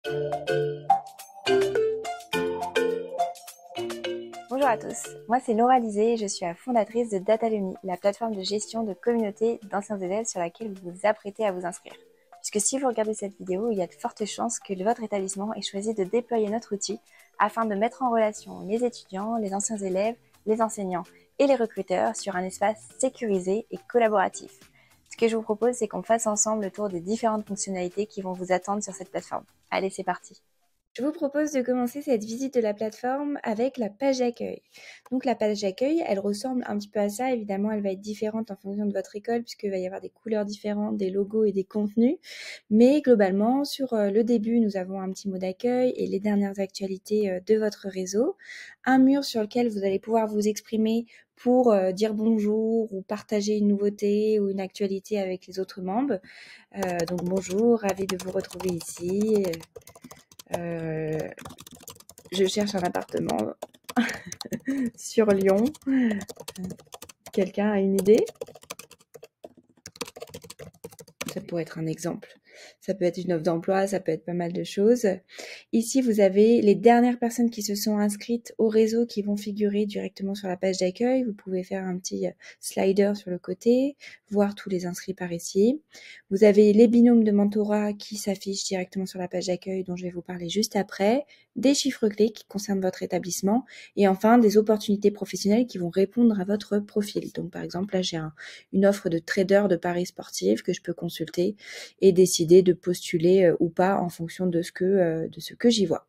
Bonjour à tous, moi c'est Laura Lisée et je suis la fondatrice de Datalumni, la plateforme de gestion de communautés d'anciens élèves sur laquelle vous vous apprêtez à vous inscrire. Puisque si vous regardez cette vidéo, il y a de fortes chances que votre établissement ait choisi de déployer notre outil afin de mettre en relation les étudiants, les anciens élèves, les enseignants et les recruteurs sur un espace sécurisé et collaboratif. Ce que je vous propose, c'est qu'on fasse ensemble le tour des différentes fonctionnalités qui vont vous attendre sur cette plateforme. Allez, c'est parti! Je vous propose de commencer cette visite de la plateforme avec la page d'accueil. Donc la page d'accueil, elle ressemble un petit peu à ça. Évidemment, elle va être différente en fonction de votre école puisqu'il va y avoir des couleurs différentes, des logos et des contenus. Mais globalement, sur le début, nous avons un petit mot d'accueil et les dernières actualités de votre réseau. Un mur sur lequel vous allez pouvoir vous exprimer pour dire bonjour ou partager une nouveauté ou une actualité avec les autres membres. Donc bonjour, ravi de vous retrouver ici. Je cherche un appartement sur Lyon. Quelqu'un a une idée? Ça pourrait être un exemple. Ça peut être une offre d'emploi, ça peut être pas mal de choses. Ici, vous avez les dernières personnes qui se sont inscrites au réseau qui vont figurer directement sur la page d'accueil. Vous pouvez faire un petit slider sur le côté, voir tous les inscrits par ici. Vous avez les binômes de mentorat qui s'affichent directement sur la page d'accueil dont je vais vous parler juste après, des chiffres clés qui concernent votre établissement et enfin des opportunités professionnelles qui vont répondre à votre profil. Donc par exemple, là j'ai une offre de trader de paris sportifs que je peux consulter et décider de postuler ou pas en fonction de ce que j'y vois.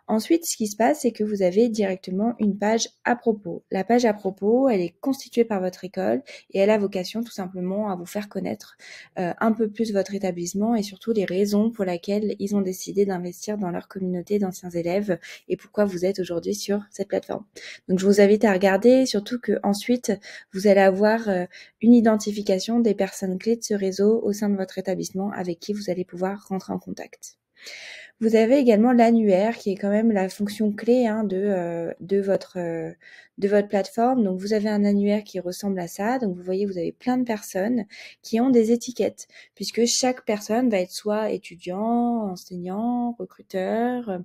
Ensuite, ce qui se passe, c'est que vous avez directement une page à propos. La page à propos, elle est constituée par votre école et elle a vocation tout simplement à vous faire connaître un peu plus votre établissement et surtout les raisons pour lesquelles ils ont décidé d'investir dans leur communauté d'anciens élèves et pourquoi vous êtes aujourd'hui sur cette plateforme. Donc, je vous invite à regarder, surtout que ensuite vous allez avoir une identification des personnes clés de ce réseau au sein de votre établissement avec qui vous allez pouvoir rentrer en contact. Vous avez également l'annuaire qui est quand même la fonction clé de votre plateforme. Donc vous avez un annuaire qui ressemble à ça. Donc vous voyez, vous avez plein de personnes qui ont des étiquettes puisque chaque personne va être soit étudiant, enseignant, recruteur,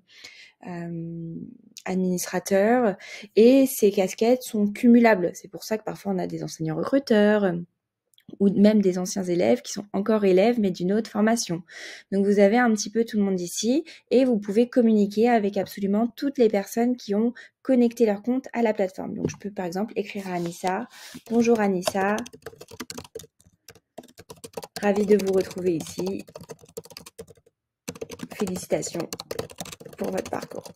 administrateur et ces casquettes sont cumulables. C'est pour ça que parfois on a des enseignants recruteurs ou même des anciens élèves qui sont encore élèves mais d'une autre formation. Donc vous avez un petit peu tout le monde ici et vous pouvez communiquer avec absolument toutes les personnes qui ont connecté leur compte à la plateforme. Donc je peux par exemple écrire à Anissa. Bonjour Anissa, ravie de vous retrouver ici. Félicitations pour votre parcours.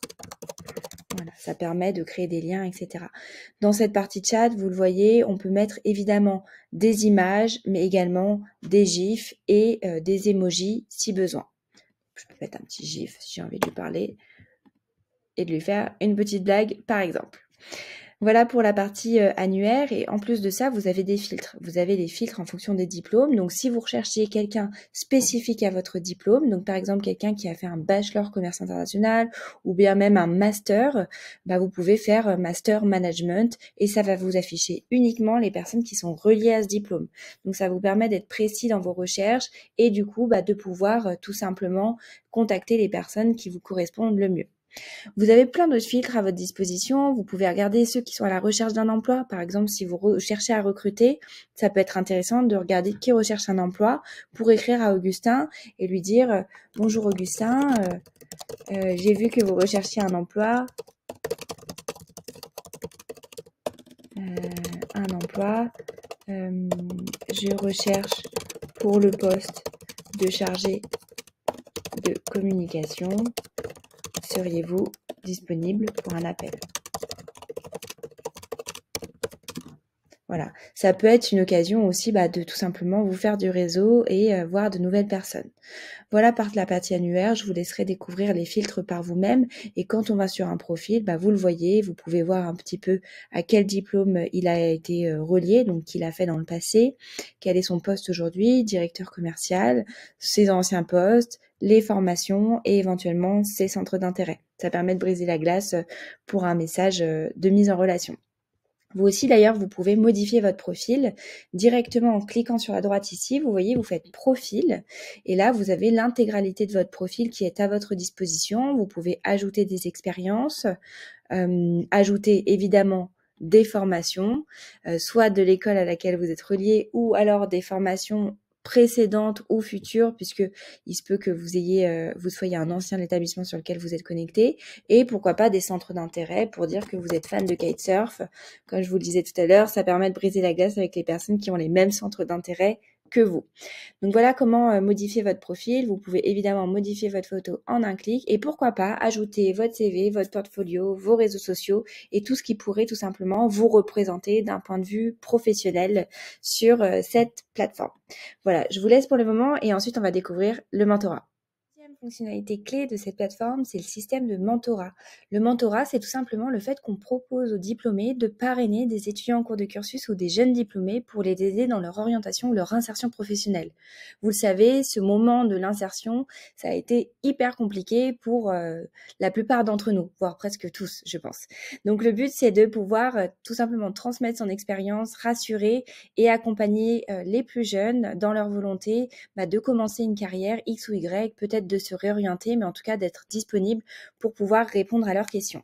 Voilà, ça permet de créer des liens, etc. Dans cette partie chat, vous le voyez, on peut mettre évidemment des images, mais également des gifs et des emojis si besoin. Je peux mettre un petit gif si j'ai envie de lui parler et de lui faire une petite blague, par exemple. Voilà pour la partie annuaire et en plus de ça, vous avez des filtres. Vous avez des filtres en fonction des diplômes. Donc, si vous recherchez quelqu'un spécifique à votre diplôme, donc par exemple quelqu'un qui a fait un bachelor commerce international ou bien même un master, vous pouvez faire master management et ça va vous afficher uniquement les personnes qui sont reliées à ce diplôme. Donc, ça vous permet d'être précis dans vos recherches et du coup de pouvoir tout simplement contacter les personnes qui vous correspondent le mieux. Vous avez plein d'autres filtres à votre disposition. Vous pouvez regarder ceux qui sont à la recherche d'un emploi. Par exemple, si vous cherchez à recruter, ça peut être intéressant de regarder qui recherche un emploi pour écrire à Augustin et lui dire « Bonjour Augustin, j'ai vu que vous recherchiez un emploi. Je recherche pour le poste de chargé de communication. Seriez-vous disponible pour un appel ?» Voilà, ça peut être une occasion aussi de tout simplement vous faire du réseau et voir de nouvelles personnes. Voilà par la partie annuaire, je vous laisserai découvrir les filtres par vous-même et quand on va sur un profil, vous le voyez, vous pouvez voir un petit peu à quel diplôme il a été relié, donc qu'il a fait dans le passé, quel est son poste aujourd'hui, directeur commercial, ses anciens postes, les formations et éventuellement ses centres d'intérêt. Ça permet de briser la glace pour un message de mise en relation. Vous aussi, d'ailleurs, vous pouvez modifier votre profil directement en cliquant sur la droite ici. Vous voyez, vous faites profil et là, vous avez l'intégralité de votre profil qui est à votre disposition. Vous pouvez ajouter des expériences, ajouter évidemment des formations, soit de l'école à laquelle vous êtes relié ou alors des formations précédentes ou futures, puisque il se peut que vous soyez un ancien de l'établissement sur lequel vous êtes connecté, et pourquoi pas des centres d'intérêt pour dire que vous êtes fan de kitesurf. Comme je vous le disais tout à l'heure, ça permet de briser la glace avec les personnes qui ont les mêmes centres d'intérêt que vous. Donc voilà comment modifier votre profil. Vous pouvez évidemment modifier votre photo en un clic et pourquoi pas ajouter votre CV, votre portfolio, vos réseaux sociaux et tout ce qui pourrait tout simplement vous représenter d'un point de vue professionnel sur cette plateforme. Voilà, je vous laisse pour le moment et ensuite on va découvrir le mentorat. La deuxième fonctionnalité clé de cette plateforme, c'est le système de mentorat. Le mentorat, c'est tout simplement le fait qu'on propose aux diplômés de parrainer des étudiants en cours de cursus ou des jeunes diplômés pour les aider dans leur orientation ou leur insertion professionnelle. Vous le savez, ce moment de l'insertion, ça a été hyper compliqué pour la plupart d'entre nous, voire presque tous, je pense. Donc le but, c'est de pouvoir tout simplement transmettre son expérience, rassurer et accompagner les plus jeunes dans leur volonté de commencer une carrière X ou Y, peut-être de se réorienter, mais en tout cas d'être disponible pour pouvoir répondre à leurs questions.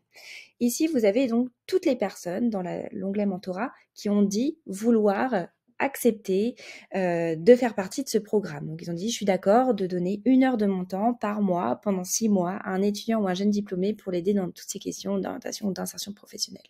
Ici, vous avez donc toutes les personnes dans l'onglet mentorat qui ont dit vouloir accepter de faire partie de ce programme. Donc ils ont dit je suis d'accord de donner 1 heure de mon temps par mois pendant 6 mois à un étudiant ou un jeune diplômé pour l'aider dans toutes ces questions d'orientation ou d'insertion professionnelle.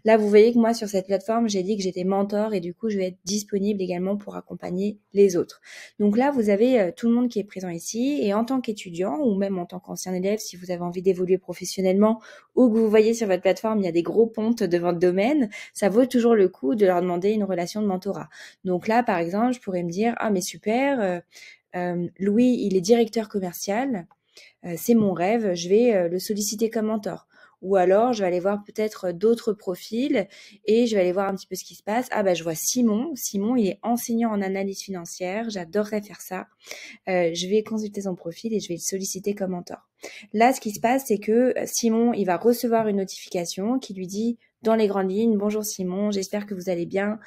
Là, vous voyez que moi, sur cette plateforme, j'ai dit que j'étais mentor et du coup, je vais être disponible également pour accompagner les autres. Donc là, vous avez tout le monde qui est présent ici et en tant qu'étudiant ou même en tant qu'ancien élève, si vous avez envie d'évoluer professionnellement ou que vous voyez sur votre plateforme, il y a des gros pontes de votre domaine, ça vaut toujours le coup de leur demander une relation de mentorat. Donc là, par exemple, je pourrais me dire, ah mais super, Louis, il est directeur commercial, c'est mon rêve, je vais le solliciter comme mentor. Ou alors, je vais aller voir peut-être d'autres profils et je vais aller voir un petit peu ce qui se passe. Ah je vois Simon. Simon, il est enseignant en analyse financière. J'adorerais faire ça. Je vais consulter son profil et je vais le solliciter comme mentor. Là, ce qui se passe, c'est que Simon, il va recevoir une notification qui lui dit dans les grandes lignes, bonjour Simon, j'espère que vous allez bien.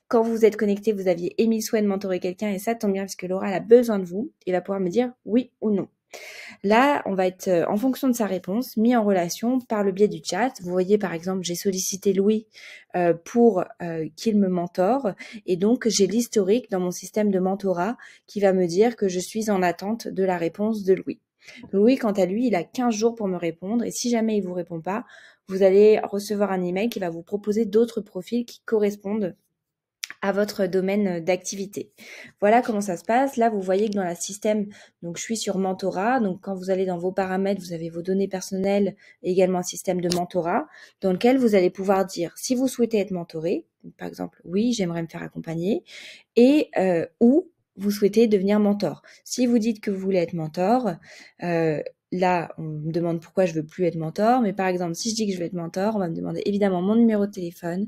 Quand vous êtes connecté, vous aviez émis le souhait de mentorer quelqu'un et ça tombe bien parce que Laura a besoin de vous. Il va pouvoir me dire oui ou non. Là, on va être, en fonction de sa réponse, mis en relation par le biais du chat. Vous voyez, par exemple, j'ai sollicité Louis pour qu'il me mentore. Et donc, j'ai l'historique dans mon système de mentorat qui va me dire que je suis en attente de la réponse de Louis. Louis, quant à lui, il a 15 jours pour me répondre. Et si jamais il vous répond pas, vous allez recevoir un email qui va vous proposer d'autres profils qui correspondent à votre domaine d'activité. Voilà comment ça se passe. Là, vous voyez que dans le système, donc je suis sur mentorat. Donc quand vous allez dans vos paramètres, vous avez vos données personnelles et également un système de mentorat dans lequel vous allez pouvoir dire si vous souhaitez être mentoré, par exemple, oui, j'aimerais me faire accompagner, et ou vous souhaitez devenir mentor. Si vous dites que vous voulez être mentor, là, on me demande pourquoi je veux plus être mentor, mais par exemple, si je dis que je veux être mentor, on va me demander évidemment mon numéro de téléphone,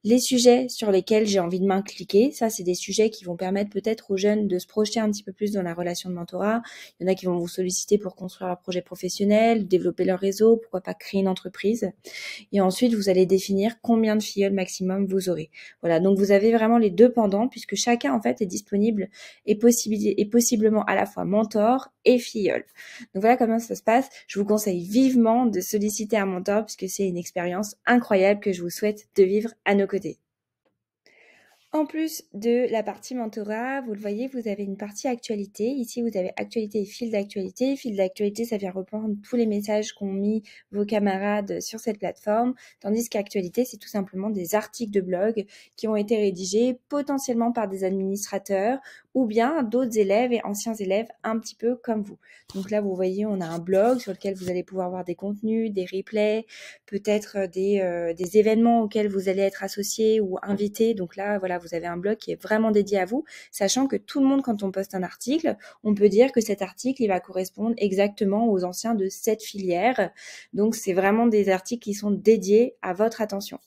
les sujets sur lesquels j'ai envie de m'impliquer. Ça, c'est des sujets qui vont permettre peut-être aux jeunes de se projeter un petit peu plus dans la relation de mentorat. Il y en a qui vont vous solliciter pour construire leur projet professionnel, développer leur réseau, pourquoi pas créer une entreprise. Et ensuite, vous allez définir combien de filleuls maximum vous aurez. Voilà, donc vous avez vraiment les deux pendants puisque chacun, en fait, est disponible et possiblement à la fois mentor et filleul. Donc voilà comment ça se passe. Je vous conseille vivement de solliciter un mentor puisque c'est une expérience incroyable que je vous souhaite de vivre à nos côtés. En plus de la partie mentorat, vous le voyez, vous avez une partie actualité. Ici, vous avez actualité et fil d'actualité. Fil d'actualité, ça vient reprendre tous les messages qu'ont mis vos camarades sur cette plateforme, tandis qu'actualité, c'est tout simplement des articles de blog qui ont été rédigés potentiellement par des administrateurs ou bien d'autres élèves et anciens élèves un petit peu comme vous. Donc là, vous voyez, on a un blog sur lequel vous allez pouvoir voir des contenus, des replays, peut-être des événements auxquels vous allez être associé ou invité. Donc là, voilà, vous avez un blog qui est vraiment dédié à vous, sachant que tout le monde, quand on poste un article, on peut dire que cet article, il va correspondre exactement aux anciens de cette filière. Donc, c'est vraiment des articles qui sont dédiés à votre attention.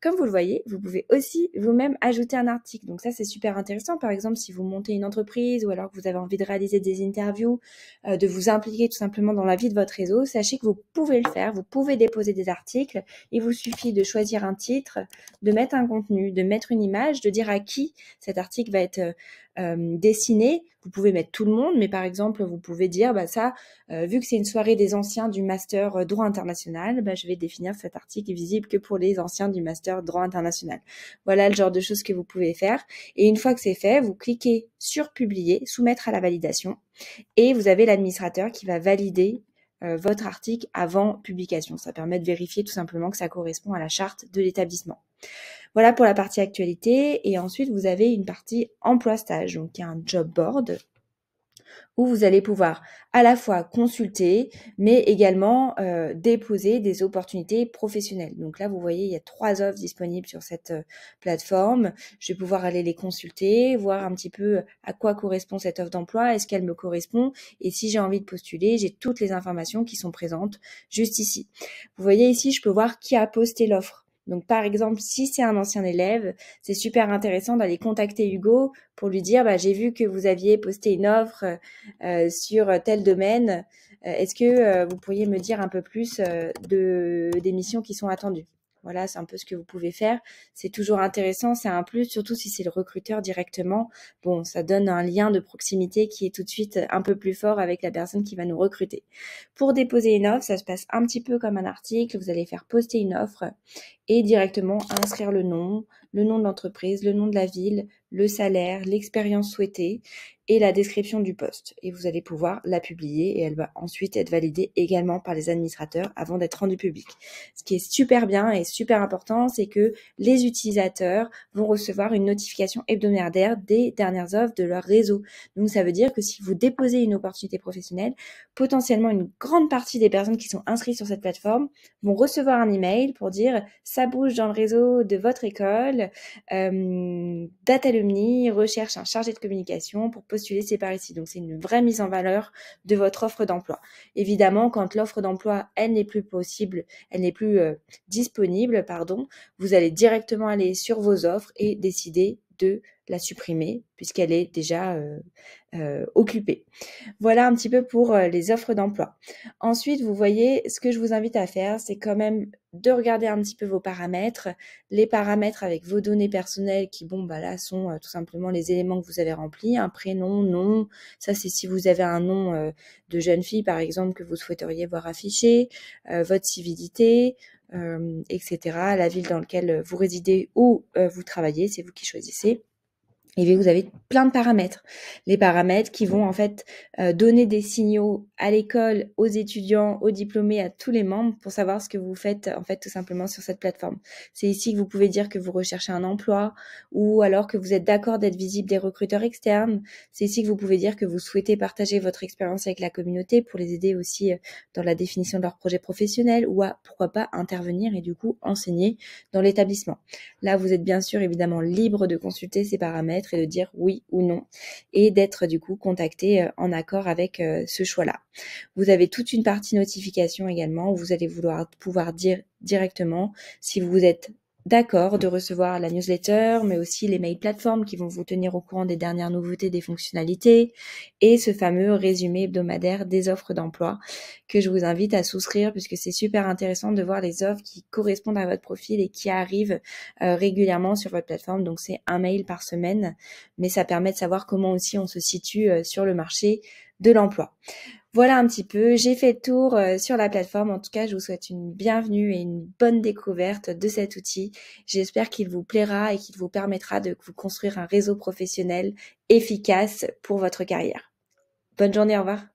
Comme vous le voyez, vous pouvez aussi vous-même ajouter un article. Donc ça, c'est super intéressant. Par exemple, si vous montez une entreprise ou alors que vous avez envie de réaliser des interviews, de vous impliquer tout simplement dans la vie de votre réseau, sachez que vous pouvez le faire. Vous pouvez déposer des articles. Il vous suffit de choisir un titre, de mettre un contenu, de mettre une image, de dire à qui cet article va être dessiné. Vous pouvez mettre tout le monde, mais par exemple, vous pouvez dire, vu que c'est une soirée des anciens du master droit international, je vais définir cet article visible que pour les anciens du master droit international. Voilà le genre de choses que vous pouvez faire. Et une fois que c'est fait, vous cliquez sur publier, soumettre à la validation, et vous avez l'administrateur qui va valider votre article avant publication. Ça permet de vérifier tout simplement que ça correspond à la charte de l'établissement. Voilà pour la partie actualité. Et ensuite, vous avez une partie emploi-stage, donc il y a un job board où vous allez pouvoir à la fois consulter, mais également déposer des opportunités professionnelles. Donc là, vous voyez, il y a 3 offres disponibles sur cette plateforme. Je vais pouvoir aller les consulter, voir un petit peu à quoi correspond cette offre d'emploi, est-ce qu'elle me correspond, et si j'ai envie de postuler, j'ai toutes les informations qui sont présentes juste ici. Vous voyez ici, je peux voir qui a posté l'offre. Donc, par exemple, si c'est un ancien élève, c'est super intéressant d'aller contacter Hugo pour lui dire, j'ai vu que vous aviez posté une offre sur tel domaine. Est-ce que vous pourriez me dire un peu plus des missions qui sont attendues? Voilà, c'est un peu ce que vous pouvez faire. C'est toujours intéressant, c'est un plus, surtout si c'est le recruteur directement. Bon, ça donne un lien de proximité qui est tout de suite un peu plus fort avec la personne qui va nous recruter. Pour déposer une offre, ça se passe un petit peu comme un article. Vous allez faire poster une offre et directement inscrire le nom de l'entreprise, le nom de la ville, le salaire, l'expérience souhaitée et la description du poste. Et vous allez pouvoir la publier et elle va ensuite être validée également par les administrateurs avant d'être rendue publique. Ce qui est super bien et super important, c'est que les utilisateurs vont recevoir une notification hebdomadaire des dernières offres de leur réseau. Donc ça veut dire que si vous déposez une opportunité professionnelle, potentiellement une grande partie des personnes qui sont inscrites sur cette plateforme vont recevoir un email pour dire ça bouge dans le réseau de votre école, Datalumni recherche un chargé de communication pour postuler, c'est par ici. Donc c'est une vraie mise en valeur de votre offre d'emploi. Évidemment, quand l'offre d'emploi, elle n'est plus disponible, vous allez directement aller sur vos offres et décider de la supprimer puisqu'elle est déjà occupée. Voilà un petit peu pour les offres d'emploi. Ensuite, vous voyez, ce que je vous invite à faire, c'est quand même de regarder un petit peu vos paramètres. Les paramètres avec vos données personnelles qui, là, sont tout simplement les éléments que vous avez remplis. Un prénom, nom. Ça, c'est si vous avez un nom de jeune fille, par exemple, que vous souhaiteriez voir affiché. Votre civilité, etc. La ville dans laquelle vous résidez ou vous travaillez, c'est vous qui choisissez. Et bien, vous avez plein de paramètres. Les paramètres qui vont en fait donner des signaux à l'école, aux étudiants, aux diplômés, à tous les membres pour savoir ce que vous faites en fait tout simplement sur cette plateforme. C'est ici que vous pouvez dire que vous recherchez un emploi ou alors que vous êtes d'accord d'être visible des recruteurs externes. C'est ici que vous pouvez dire que vous souhaitez partager votre expérience avec la communauté pour les aider aussi dans la définition de leur projet professionnel ou à, pourquoi pas, intervenir et du coup enseigner dans l'établissement. Là, vous êtes bien sûr évidemment libre de consulter ces paramètres et de dire oui ou non et d'être du coup contacté en accord avec ce choix-là. Vous avez toute une partie notification également où vous allez pouvoir dire directement si vous êtes d'accord de recevoir la newsletter, mais aussi les mails plateformes qui vont vous tenir au courant des dernières nouveautés, des fonctionnalités et ce fameux résumé hebdomadaire des offres d'emploi que je vous invite à souscrire puisque c'est super intéressant de voir les offres qui correspondent à votre profil et qui arrivent régulièrement sur votre plateforme. Donc c'est un mail par semaine, mais ça permet de savoir comment aussi on se situe sur le marché de l'emploi. Voilà un petit peu, j'ai fait le tour sur la plateforme. En tout cas, je vous souhaite une bienvenue et une bonne découverte de cet outil. J'espère qu'il vous plaira et qu'il vous permettra de vous construire un réseau professionnel efficace pour votre carrière. Bonne journée, au revoir.